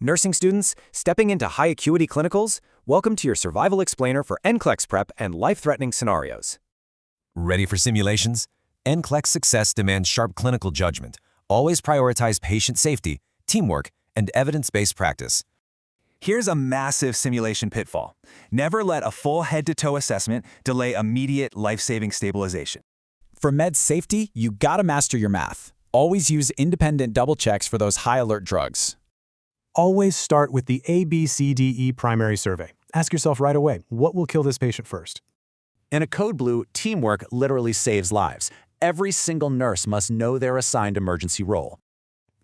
Nursing students, stepping into high-acuity clinicals? Welcome to your survival explainer for NCLEX prep and life-threatening scenarios. Ready for simulations? NCLEX success demands sharp clinical judgment. Always prioritize patient safety, teamwork, and evidence-based practice. Here's a massive simulation pitfall. Never let a full head-to-toe assessment delay immediate life-saving stabilization. For med safety, you gotta master your math. Always use independent double checks for those high-alert drugs. Always start with the ABCDE primary survey. Ask yourself right away, what will kill this patient first? In a code blue, teamwork literally saves lives. Every single nurse must know their assigned emergency role.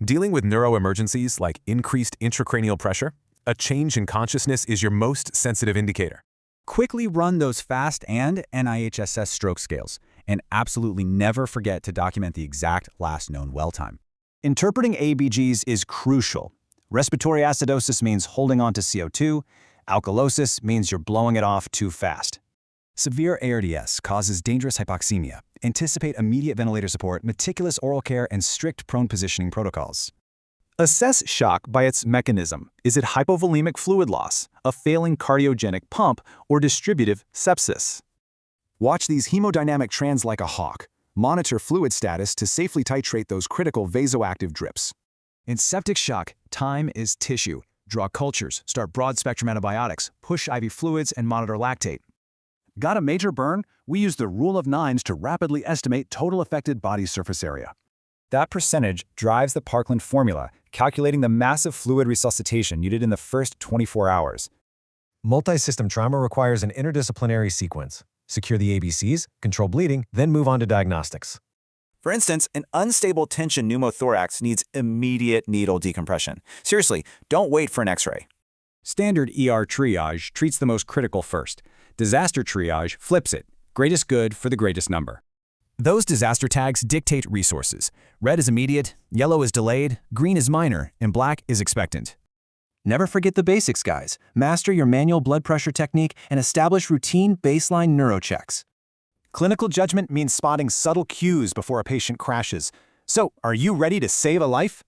Dealing with neuroemergencies like increased intracranial pressure, a change in consciousness is your most sensitive indicator. Quickly run those FAST and NIHSS stroke scales, and absolutely never forget to document the exact last known well time. Interpreting ABGs is crucial. Respiratory acidosis means holding on to CO2. Alkalosis means you're blowing it off too fast. Severe ARDS causes dangerous hypoxemia. Anticipate immediate ventilator support, meticulous oral care, and strict prone positioning protocols. Assess shock by its mechanism. Is it hypovolemic fluid loss, a failing cardiogenic pump, or distributive sepsis? Watch these hemodynamic trends like a hawk. Monitor fluid status to safely titrate those critical vasoactive drips. In septic shock, time is tissue. Draw cultures, start broad-spectrum antibiotics, push IV fluids, and monitor lactate. Got a major burn? We use the rule of nines to rapidly estimate total affected body surface area. That percentage drives the Parkland formula, calculating the massive fluid resuscitation needed in the first 24 hours. Multi-system trauma requires an interdisciplinary sequence. Secure the ABCs, control bleeding, then move on to diagnostics. For instance, an unstable tension pneumothorax needs immediate needle decompression. Seriously, don't wait for an X-ray. Standard ER triage treats the most critical first. Disaster triage flips it. Greatest good for the greatest number. Those disaster tags dictate resources. Red is immediate, yellow is delayed, green is minor, and black is expectant. Never forget the basics, guys. Master your manual blood pressure technique and establish routine baseline neurochecks. Clinical judgment means spotting subtle cues before a patient crashes. So, are you ready to save a life?